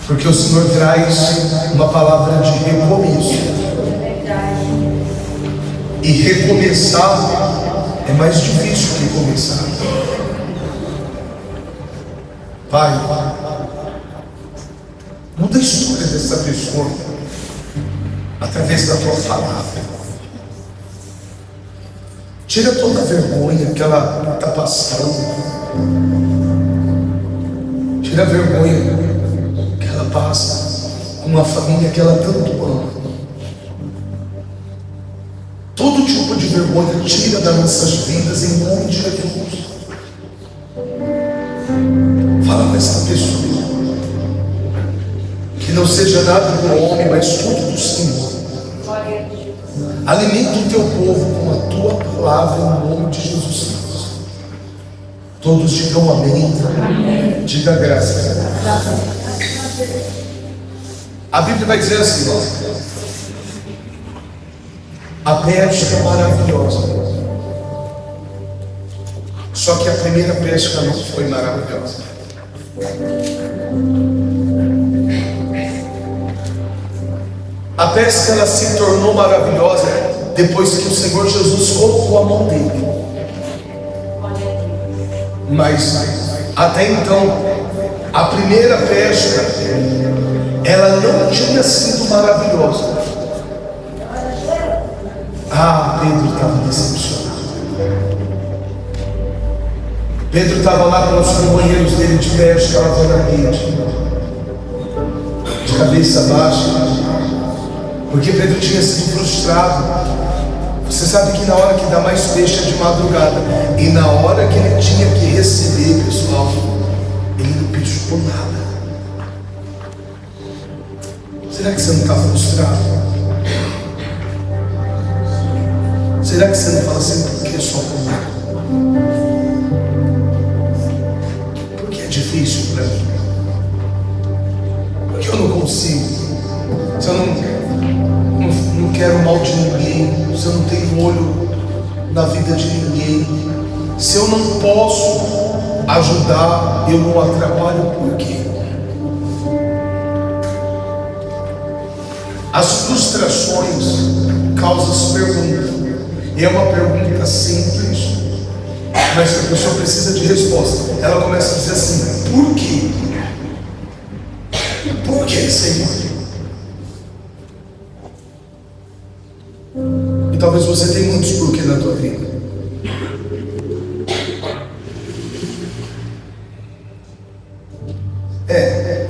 Porque o Senhor traz uma palavra de recomeço. E recomeçar é mais difícil que começar. Pai, muda a história dessa pessoa através da tua palavra. Tira toda a vergonha que ela está passando. Tira a vergonha que ela passa com uma família que ela tanto ama. Todo tipo de vergonha tira das nossas vidas em nome de Jesus. Fala com essa pessoa que não seja nada do homem, mas tudo do Senhor. Alimenta o teu povo com a tua palavra em nome de Jesus Cristo. Todos digam amém. Amém. Diga graças. A Bíblia vai dizer assim, ó. A pesca é maravilhosa. Só que a primeira pesca não foi maravilhosa. A pesca ela se tornou maravilhosa depois que o Senhor Jesus colocou a mão dele. Mas até então a primeira pesca ela não tinha sido maravilhosa. Pedro estava decepcionado. Pedro estava lá com os companheiros dele de pesca, lavando a rede, de cabeça baixa, porque Pedro tinha sido frustrado. Você sabe que na hora que dá mais peixe é de madrugada, e na hora que ele tinha que receber, pessoal, ele não pescou nada. Será que você não está frustrado? Será que você não fala assim, por que só comigo? Porque é difícil para mim. Porque eu não consigo. Se eu não quero mal de ninguém, se eu não tenho olho na vida de ninguém, se eu não posso ajudar, eu não atrapalho, por quê? As frustrações causam perguntas. E é uma pergunta simples, mas que a pessoa precisa de resposta. Ela começa a dizer assim: por quê? Por que, Senhor? E talvez você tenha muitos porquê na tua vida. É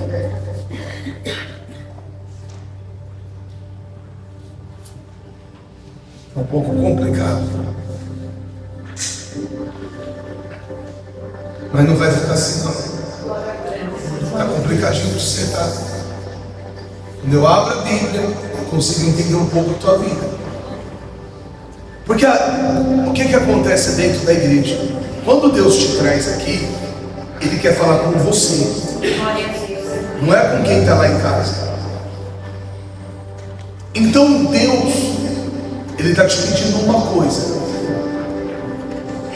um pouco complicado, mas não vai ficar assim não. Está complicadinho para você, tá? Quando eu abro a Bíblia, eu consigo entender um pouco a tua vida. Porque o que acontece dentro da igreja? Quando Deus te traz aqui, Ele quer falar com você, não é com quem está lá em casa. Então Deus, Ele está te pedindo uma coisa: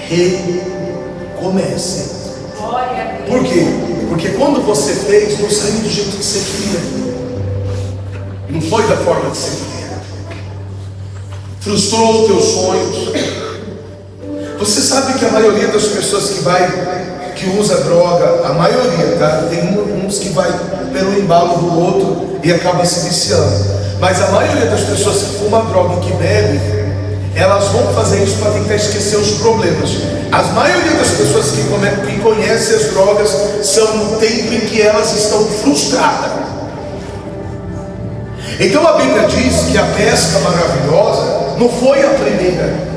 recomece. Por quê? Porque quando você fez, não saiu do jeito que você queria, não foi da forma que você queria, frustrou os teus sonhos. Você sabe que a maioria das pessoas que usa droga, a maioria, tá? Tem uns que vai pelo embalo do outro e acaba se viciando. Mas a maioria das pessoas que fuma droga e que bebe, elas vão fazer isso para tentar esquecer os problemas. A maioria das pessoas que conhecem as drogas são no tempo em que elas estão frustradas. Então a Bíblia diz que a pesca maravilhosa não foi a primeira.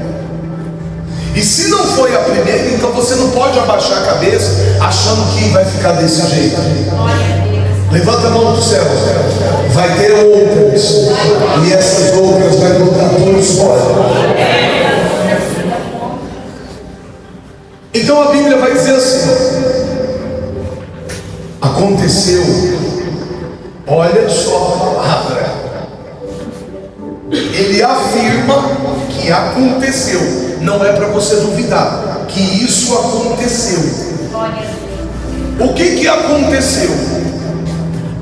E se não foi a primeira, então você não pode abaixar a cabeça achando que vai ficar desse jeito. Levanta a mão do céu. Vai ter outras, e essas outras vai mudar toda a história. Então a Bíblia vai dizer assim: aconteceu. Olha só a palavra. Ele afirma que aconteceu. Não é para você duvidar que isso aconteceu. O que aconteceu?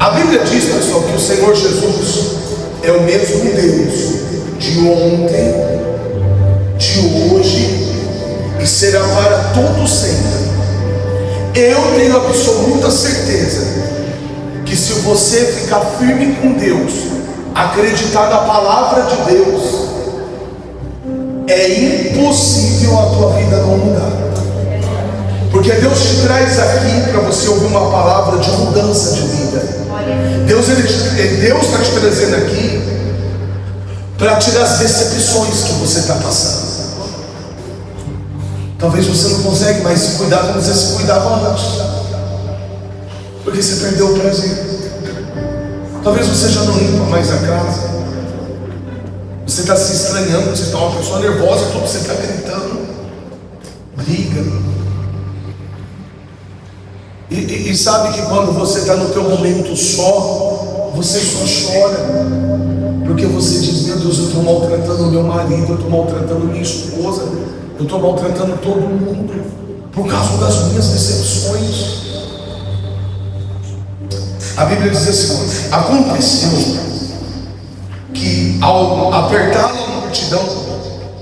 A Bíblia diz, pessoal, que o Senhor Jesus é o mesmo Deus de ontem, de hoje e será para todo sempre. Eu tenho absoluta certeza que se você ficar firme com Deus, acreditar na palavra de Deus, é impossível a tua vida não mudar. Porque Deus te traz aqui para você ouvir uma palavra de mudança de vida. Deus está te trazendo aqui para tirar as decepções que você está passando. Talvez você não consegue mais se cuidar como você se cuidava antes, porque você perdeu o prazer. Talvez você já não limpa mais a casa. Você está se estranhando, você está uma pessoa nervosa, tudo você está gritando, briga. E sabe que quando você está no teu momento só, você só chora, porque você diz: meu Deus, eu estou maltratando meu marido, eu estou maltratando minha esposa, eu estou maltratando todo mundo por causa das minhas decepções. A Bíblia diz assim: aconteceu que ao apertá-lo a multidão,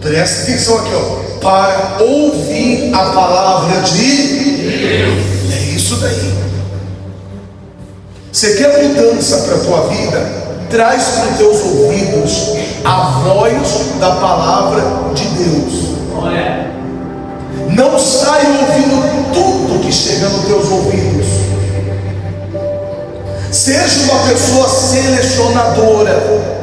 presta atenção aqui, ó, para ouvir a palavra de Deus. É isso daí. Você quer mudança para a tua vida? Traz para os teus ouvidos a voz da palavra de Deus. Não sai ouvindo tudo que chega nos teus ouvidos. Seja uma pessoa selecionadora.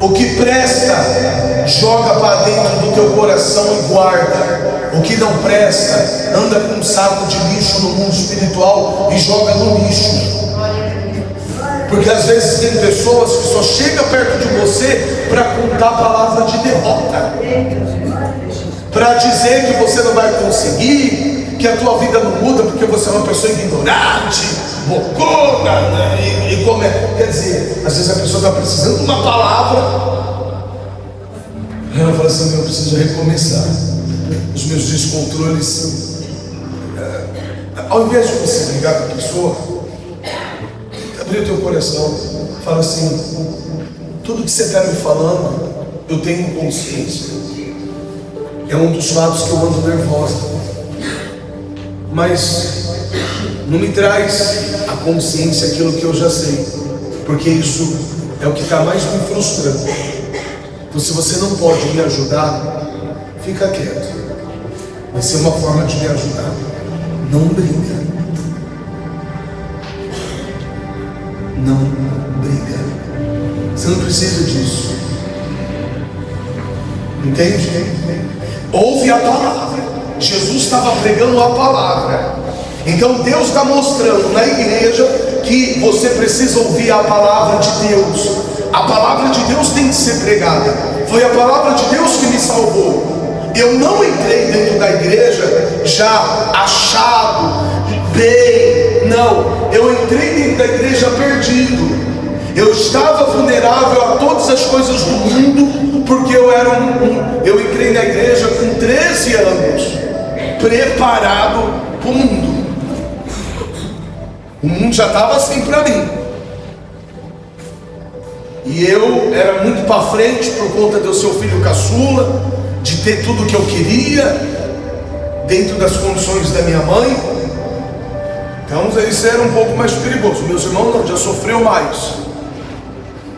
O que presta, joga para dentro do teu coração e guarda. O que não presta, anda com um saco de lixo no mundo espiritual e joga no lixo. Porque às vezes tem pessoas que só chegam perto de você para contar a palavra de derrota, para dizer que você não vai conseguir, que a tua vida não muda porque você é uma pessoa ignorante, bocona, e como é? Quer dizer, às vezes a pessoa está precisando de uma palavra, ela fala assim: eu preciso recomeçar os meus descontroles. Ao invés de você ligar para a pessoa, abrir o teu coração, fala assim: tudo que você está me falando, eu tenho consciência. É um dos fatos que eu ando nervosa, mas não me traz a consciência aquilo que eu já sei, porque isso é o que está mais me frustrando. Então, se você não pode me ajudar, fica quieto. Vai ser uma forma de me ajudar. Não briga. Não briga. Você não precisa disso. Entende? Ouve a palavra. Jesus estava pregando a palavra. Então Deus está mostrando na igreja que você precisa ouvir a palavra de Deus. A palavra de Deus tem que ser pregada. Foi a palavra de Deus que me salvou. Eu não entrei dentro da igreja já achado, bem. Não, eu entrei dentro da igreja perdido. Eu estava vulnerável a todas as coisas do mundo, porque eu entrei na igreja com 13 anos, preparado para o mundo. O mundo já estava assim para mim. E eu era muito para frente por conta de eu ser o filho caçula, de ter tudo o que eu queria, dentro das condições da minha mãe. Então isso era um pouco mais perigoso. Meus irmãos não, já sofreu mais.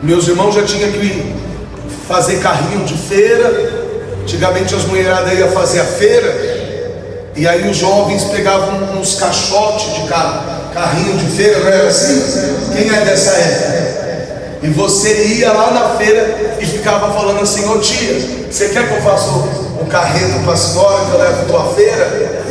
Meus irmãos já tinham que fazer carrinho de feira. Antigamente as mulheradas iam fazer a feira, e aí os jovens pegavam uns caixotes de carrinho de feira, não era assim? Quem é dessa época? E você ia lá na feira e ficava falando assim: ô tia, você quer que eu faça o carreto para a senhora, que eu levo a tua feira?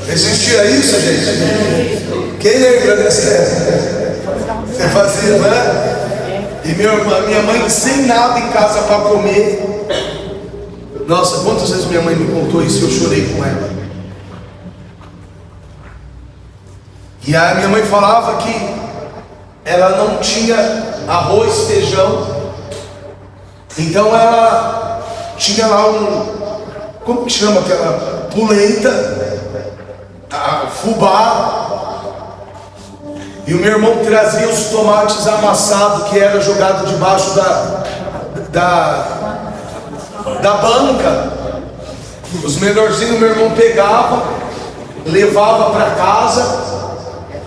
Existia isso, gente? Quem lembra dessa época? Você fazia, né? E minha mãe sem nada em casa para comer. Nossa, quantas vezes minha mãe me contou isso e eu chorei com ela. E a minha mãe falava que ela não tinha arroz, feijão, então ela tinha lá como que chama aquela polenta, fubá, e E o meu irmão trazia os tomates amassados que era jogado debaixo da banca. Os melhorzinhos meu irmão pegava, levava para casa,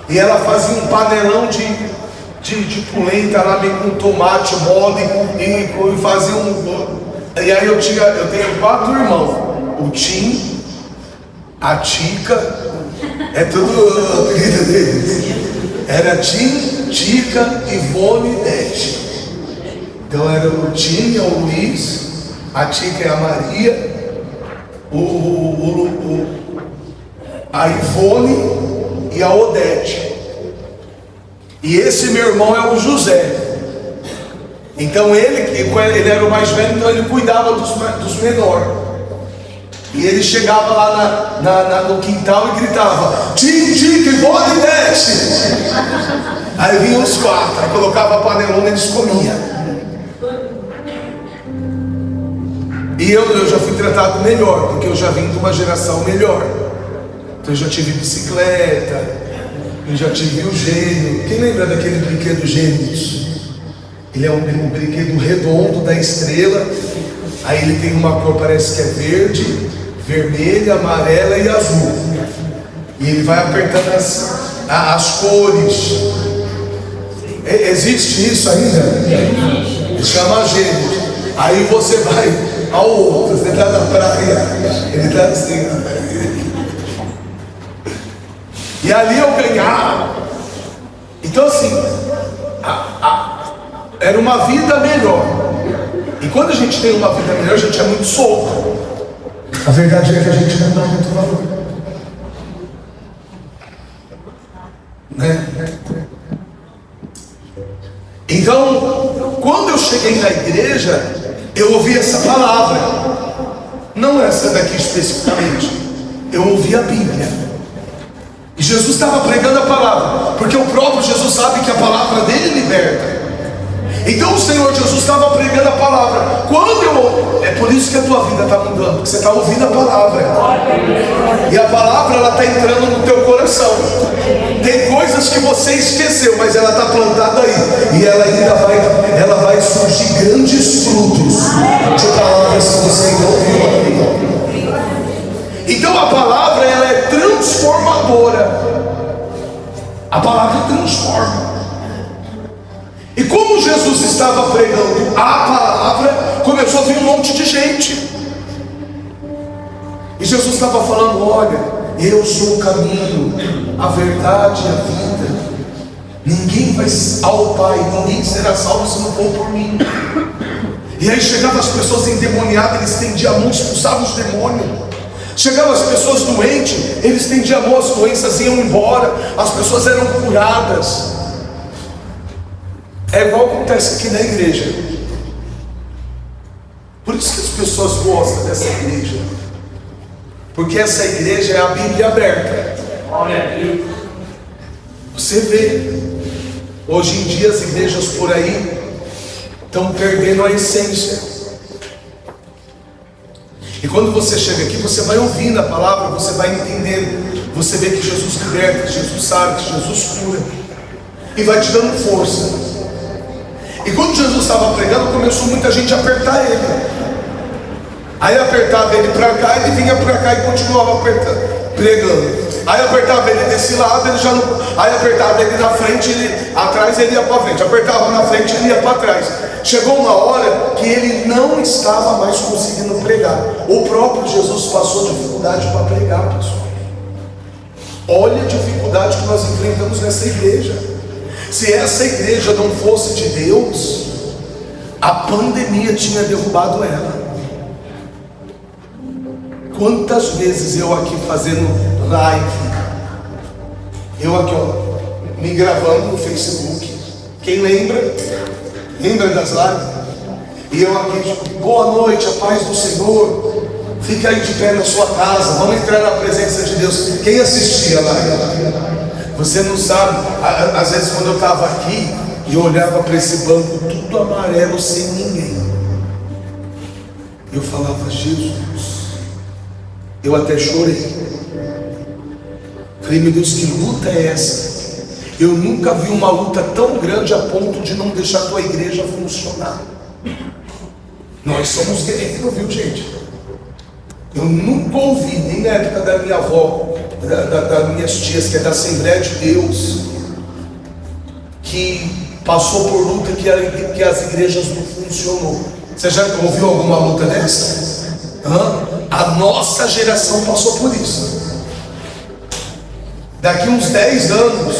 e ela fazia um panelão de polenta lá, meio com tomate mole, e fazia e aí eu tenho 4 irmãos: o Tim, a Tica, é tudo apelido deles. Era Tim, Tica, Ivone e Dete. Então era o Tim, é o Luiz, a Tica é a Maria, a Ivone e a Odete. E esse meu irmão é o José. Então ele era o mais velho, então ele cuidava dos menores. E ele chegava lá no quintal e gritava: Tim, Tica, Ivone e Dete. Aí vinham os 4, aí colocava a panelona e eles comiam. E eu já fui tratado melhor, porque eu já vim de uma geração melhor. Então eu já tive bicicleta, eu já tive o gênio. Quem lembra daquele brinquedo Gênios? Ele é um brinquedo redondo da estrela. Aí ele tem uma cor, parece que é verde, vermelha, amarela e azul. E ele vai apertando as cores. Existe isso ainda? Ele chama Gênios. Aí você vai ao outro, você está na praia, ele está assim. E ali eu ganhava. Então assim, era uma vida melhor. E quando a gente tem uma vida melhor, a gente é muito solto. A verdade é que a gente não dá muito valor, né? Então, quando eu cheguei na igreja, eu ouvi essa palavra. Não essa daqui especificamente. Eu ouvi a Bíblia. E Jesus estava pregando a palavra, porque o próprio Jesus sabe que a palavra dele liberta. Então o Senhor Jesus estava pregando a palavra. É por isso que a tua vida está mudando, porque você está ouvindo a palavra. E a palavra, ela está entrando no teu coração. Tem coisas que você esqueceu, mas ela está plantada aí. E ela ainda vai surgir grandes frutos de palavras que você ainda ouviu. Então a palavra, ela é transformadora. A palavra transforma. E como Jesus estava pregando a palavra, começou a vir um monte de gente. E Jesus estava falando: olha, eu sou o caminho, a verdade e a vida. Ninguém vai ao Pai, ninguém será salvo se não for por mim. E aí chegavam as pessoas endemoniadas, eles estendiam a mão, expulsavam os demônios. Chegavam as pessoas doentes, eles estendiam a mão, as doenças iam embora, as pessoas eram curadas. É igual acontece aqui na igreja. Por isso que as pessoas gostam dessa igreja, porque essa igreja é a Bíblia aberta. Você vê, hoje em dia as igrejas por aí estão perdendo a essência. E quando você chega aqui, você vai ouvindo a palavra, você vai entendendo, você vê que Jesus liberta, que Jesus sabe, que Jesus cura, e vai te dando força. E quando Jesus estava pregando, começou muita gente a apertar ele. Aí apertava ele para cá, ele vinha para cá e continuava pregando. Aí apertava ele desse lado, ele já não. Aí apertava ele na frente, atrás ele ia para frente. Apertava na frente, ele ia para trás. Chegou uma hora que ele não estava mais conseguindo pregar. O próprio Jesus passou dificuldade para pregar, pessoal. Olha a dificuldade que nós enfrentamos nessa igreja. Se essa igreja não fosse de Deus, a pandemia tinha derrubado ela. Quantas vezes eu aqui fazendo live, eu aqui me gravando no Facebook, quem lembra? Lembra das lives? E eu aqui, boa noite, a paz do Senhor, fica aí de pé na sua casa, vamos entrar na presença de Deus. Quem assistia lá? Você não sabe, às vezes quando eu estava aqui, eu olhava para esse banco tudo amarelo, sem ninguém, eu falava: Jesus, eu até chorei. Falei: meu Deus, que luta é essa? Eu nunca vi uma luta tão grande a ponto de não deixar a tua igreja funcionar. Nós somos guerreiros, viu, gente? Eu nunca ouvi, nem na época da minha avó, das minhas tias, que é da Assembleia de Deus, que passou por luta que as igrejas não funcionou. Você já ouviu alguma luta dessa? A nossa geração passou por isso. Daqui uns 10 anos,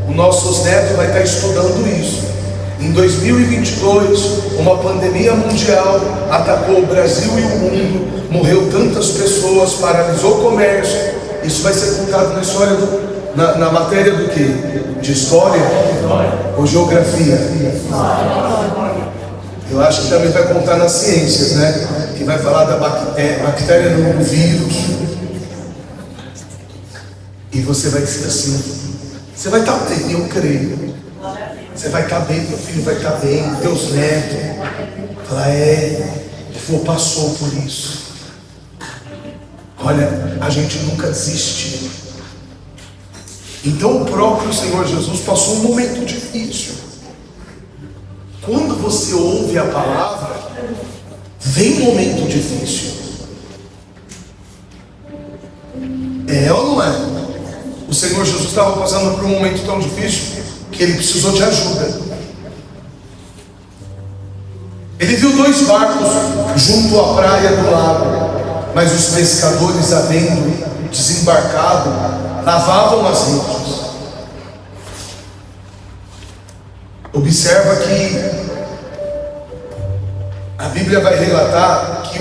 os nossos netos vão estar estudando isso. Em 2022, uma pandemia mundial atacou o Brasil e o mundo, morreu tantas pessoas, paralisou o comércio. Isso vai ser contado na história, na matéria do quê? De história ou geografia? Eu acho que também vai contar nas ciências, né? Que vai falar da bactéria no vírus. E você vai dizer assim, você vai estar bem, eu creio. Você vai estar bem, teu filho vai estar bem, teus netos. Fala, passou por isso. Olha, a gente nunca desistiu. Então o próprio Senhor Jesus passou um momento difícil. Quando você ouve a palavra, vem um momento difícil. É ou não é? O Senhor Jesus estava passando por um momento tão difícil que ele precisou de ajuda. Ele viu 2 barcos junto à praia do lago, mas os pescadores, havendo desembarcado, lavavam as redes. Observa que a Bíblia vai relatar que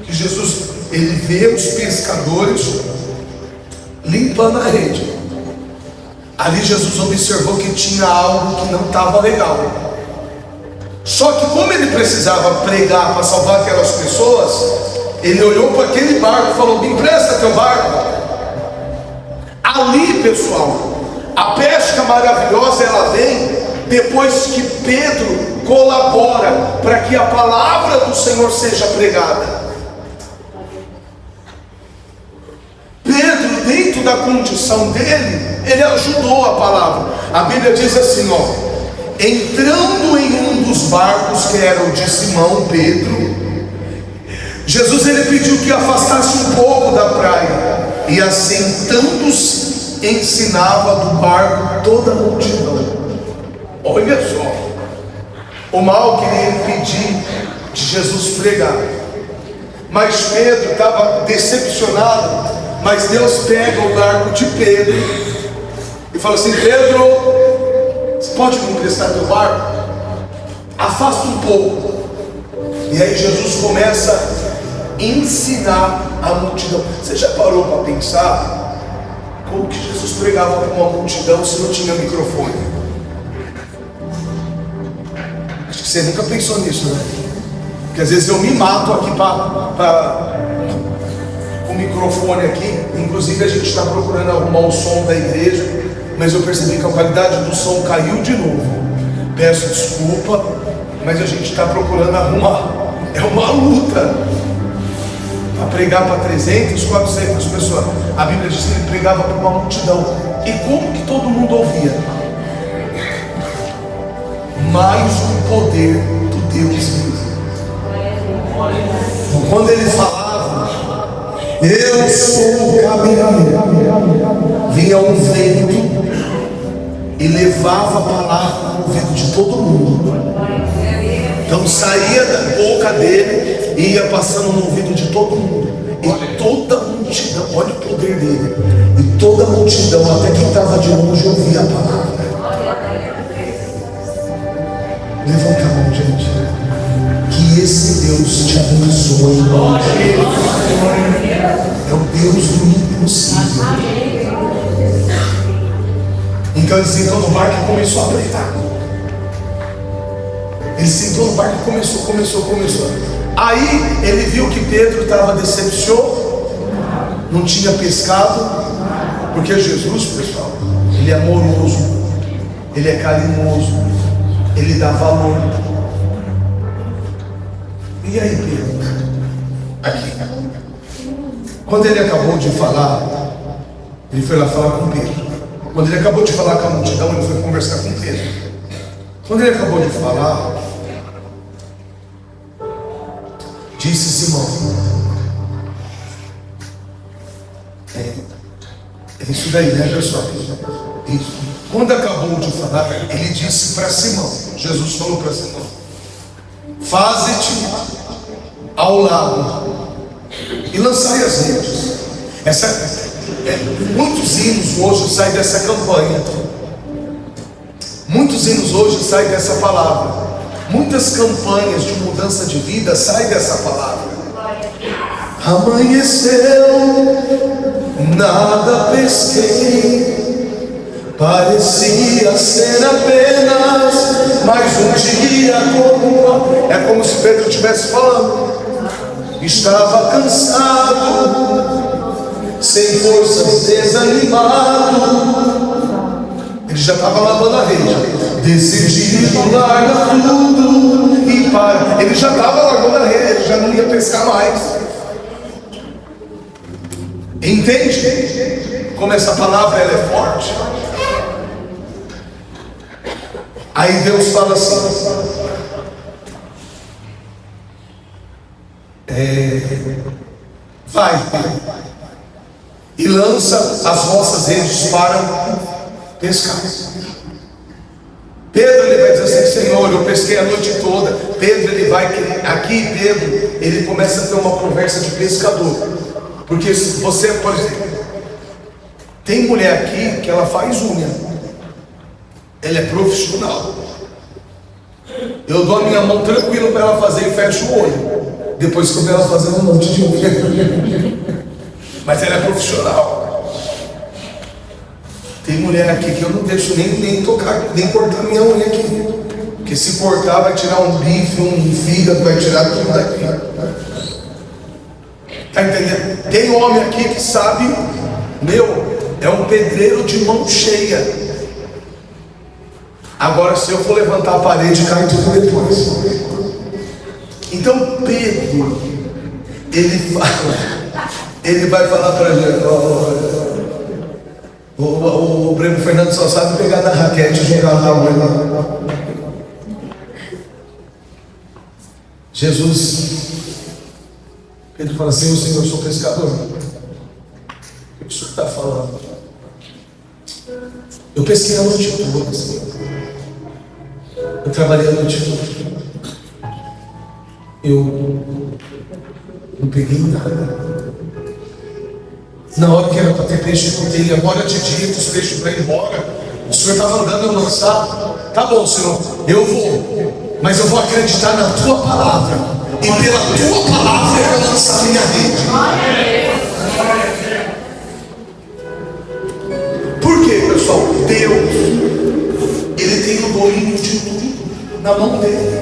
que Jesus, ele vê os pescadores limpando a rede. Ali Jesus observou que tinha algo que não estava legal. Só que como ele precisava pregar para salvar aquelas pessoas, ele olhou para aquele barco e falou: me empresta teu barco. Ali, pessoal, a pesca maravilhosa ela vem depois que Pedro colabora para que a palavra do Senhor seja pregada. Pedro, dentro da condição dele, ele ajudou a palavra. A Bíblia diz assim, entrando em um dos barcos, que era o de Simão Pedro, Jesus ele pediu que afastasse um pouco da praia, e assentando-se ensinava do barco toda a multidão. Olha só, o mal queria impedir de Jesus pregar, mas Pedro estava decepcionado. Mas Deus pega o barco de Pedro e fala assim: Pedro, você pode me emprestar teu barco? Afasta um pouco. E aí Jesus começa a ensinar a multidão. Você já parou para pensar como que Jesus pregava para uma multidão se não tinha microfone? Acho que você nunca pensou nisso, né? Porque às vezes eu me mato aqui para o microfone aqui. Inclusive a gente está procurando arrumar o som da igreja, mas eu percebi que a qualidade do som caiu de novo. Peço desculpa, mas a gente está procurando arrumar. É uma luta para pregar para 300, 400 pessoas. A Bíblia diz que ele pregava para uma multidão. E como que todo mundo ouvia? Mais um poder do Deus vivo. Quando ele falava: eu sou o caminho, vinha um vento e levava a palavra no ouvido de todo mundo. Então saía da boca dele e ia passando no ouvido de todo mundo. E toda a multidão, olha o poder dele. E toda a multidão, até quem estava de longe, ouvia a palavra. Levanta a mão, gente. Que esse Deus te abençoe. É o Deus do impossível. Então ele sentou no barco e começou a pregar. Ele sentou no barco e começou. Aí ele viu que Pedro estava decepcionado, não tinha pescado, porque Jesus, pessoal, ele é amoroso, ele é carinhoso, ele dá valor. E aí, Pedro? Aqui. Quando ele acabou de falar, Ele foi lá falar com Pedro. Quando ele acabou de falar com a multidão, ele foi conversar com Pedro. Quando ele acabou de falar, disse Simão: é isso daí, né, pessoal? Isso. Quando acabou de falar, ele disse para Simão, Jesus falou para Simão: faze-te ao lado e lançai as redes. Muitos hinos hoje saem dessa campanha. Muitos hinos hoje saem dessa palavra. Muitas campanhas de mudança de vida saem dessa palavra. Amanheceu, nada pesquei, parecia ser apenas mais um dia comum. É como se Pedro estivesse falando. Estava cansado, sem forças, desanimado. Ele já estava lavando a rede. Decidido, larga tudo e para. Ele já estava largando a rede, ele já não ia pescar mais. Entende como essa palavra ela é forte? Aí Deus fala assim: vai e lança as vossas redes para pescar. Pedro ele vai dizer assim: Senhor, eu pesquei a noite toda. Pedro ele vai aqui, Pedro ele começa a ter uma conversa de pescador. Porque se você, por exemplo, tem mulher aqui que ela faz unha, ela é profissional. Eu dou a minha mão tranquilo para ela fazer e fecho o olho depois que eu ver ela fazendo um monte de unha. Mas ela é profissional. Tem mulher aqui que eu não deixo nem tocar, nem cortar minha unha aqui, porque se cortar vai tirar um bife, um fígado, vai tirar tudo daqui. Tá entendendo? Tem homem aqui que sabe, é um pedreiro de mão cheia. Agora se eu for levantar a parede, cai tudo depois. Então Pedro, ele vai falar para gente: o Breno Fernando só sabe pegar na raquete e jogar na água. Jesus, Pedro fala assim: Senhor, eu sou pescador. O que o senhor está falando? Eu pesquei a noite toda, Senhor. Eu trabalhei a noite toda. Eu não peguei nada. Na hora que era para ter peixe, eu contei. Agora de dia, os peixes para ir embora. O senhor estava mandando eu lançar. Tá bom, Senhor, eu vou. Mas eu vou acreditar na tua palavra. E pela tua palavra eu vou lançar a minha rede. Por quê, pessoal? Deus, Ele tem o domínio de tudo na mão dele.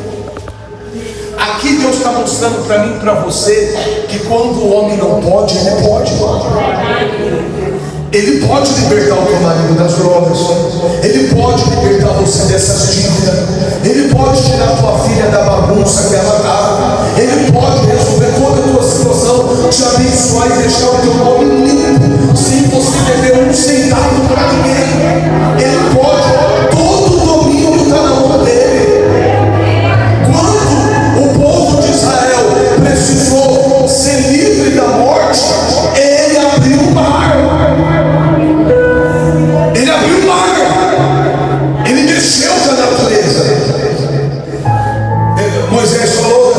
Aqui Deus está mostrando para mim e para você que quando o homem não pode, ele pode. Ele pode libertar o teu marido das drogas. Ele pode libertar você dessas dívidas. Ele pode tirar a tua filha da bagunça que ela estava. Ele pode resolver toda a tua situação, te abençoar e deixar o teu nome limpo, sem você dever um centavo para ninguém. Ele pode. Todo o domínio está na mão dele. Quando o povo de Israel precisou ser livre da morte, ele abriu o mar. Ele abriu o mar. Ele mexeu com a natureza. Moisés falou,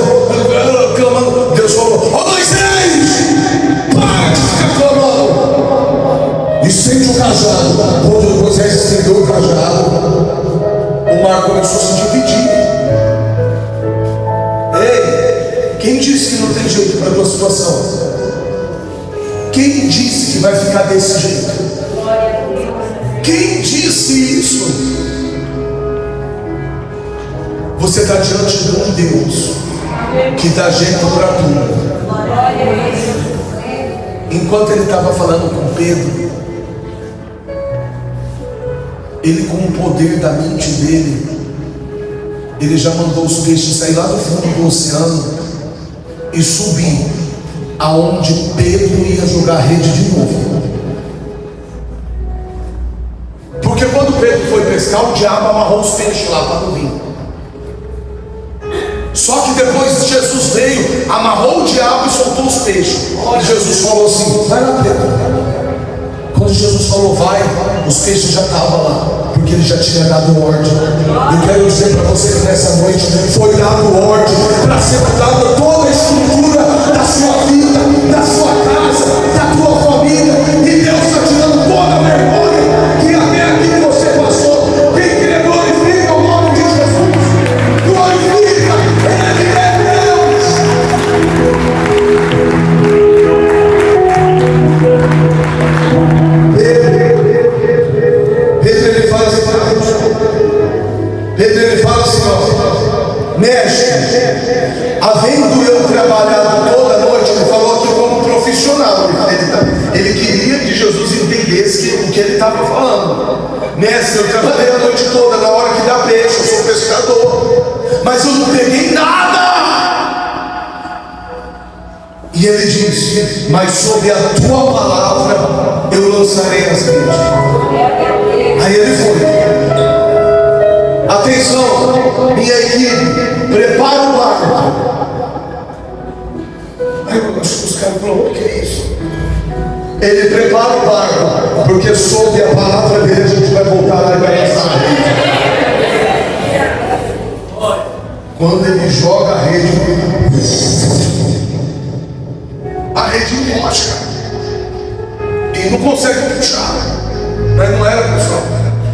clamando. Deus falou: ó Moisés, para de ficar clamando. Estende o cajado. Quando Moisés estendeu o cajado, o mar começou a se dividir. Ei, quem disse que não tem jeito para a tua situação? Quem disse que vai ficar desse jeito? Quem disse isso? Você está diante de um Deus que dá jeito para tudo. Enquanto ele estava falando com Pedro, ele, com o poder da mente dele, ele já mandou os peixes sair lá do fundo do oceano e subir aonde Pedro ia jogar a rede de novo. secar, o diabo amarrou os peixes lá para não vir. Só que depois Jesus veio, amarrou o diabo e soltou os peixes. E Jesus falou assim: vai lá dentro. Quando Jesus falou vai, os peixes já estavam lá, porque ele já tinha dado ordem. Eu quero dizer para você que nessa noite foi dado ordem para ser dada toda a estrutura da sua vida, da sua casa, da tua família. E Deus está tirando toda a vergonha que até aqui você passou. Quem crê, glorifica o nome de Jesus. Glorifica, Ele é Deus. Pedro ele fala assim, ó, mestre, havendo eu trabalhado toda a noite, ele falou aqui como profissional, ele queria que Jesus entendesse o que ele estava falando. Mestre, eu trabalhei a noite toda, na hora que dá peixe, eu sou pescador, mas eu não peguei nada. E ele diz: mas sob a tua palavra eu lançarei as redes. Aí ele foi. Atenção, minha equipe, prepara o barco. Aí eu acho que os caras falaram: o que é isso? Ele prepara o barco, porque sob a palavra dele a gente vai voltar lá e vai lançar a rede. Quando ele joga a rede enrosca e não consegue puxar. Mas não era, pessoal,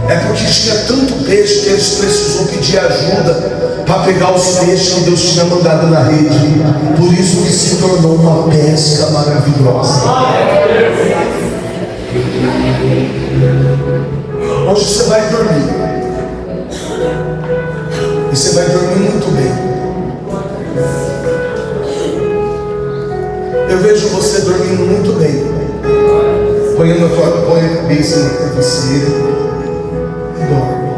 é porque tinha tanto peixe que eles precisaram pedir ajuda para pegar os peixes que Deus tinha mandado na rede. Por isso que se tornou uma pesca maravilhosa. Hoje você vai dormir, e você vai dormir muito bem. Eu vejo você dormindo muito bem. Põe a cabeça na travesseira e dorme.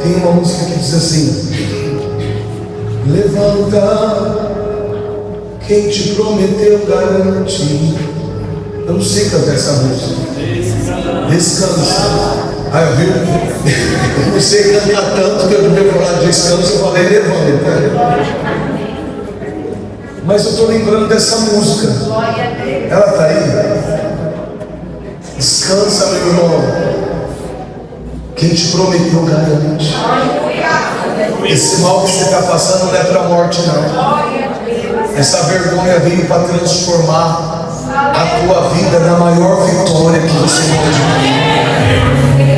Tem uma música que diz assim: levanta, quem te prometeu garante. Eu não sei cantar essa música. Descansa. Eu vi. Eu não sei cantar tanto que eu devia falar de descanso. Eu falei levanta. Mas eu estou lembrando dessa música. Ela está aí. Descansa, meu irmão. Quem te prometeu garante. Esse mal que você está passando não é para a morte, não. Essa vergonha veio para transformar a tua vida na maior vitória que você pode ter.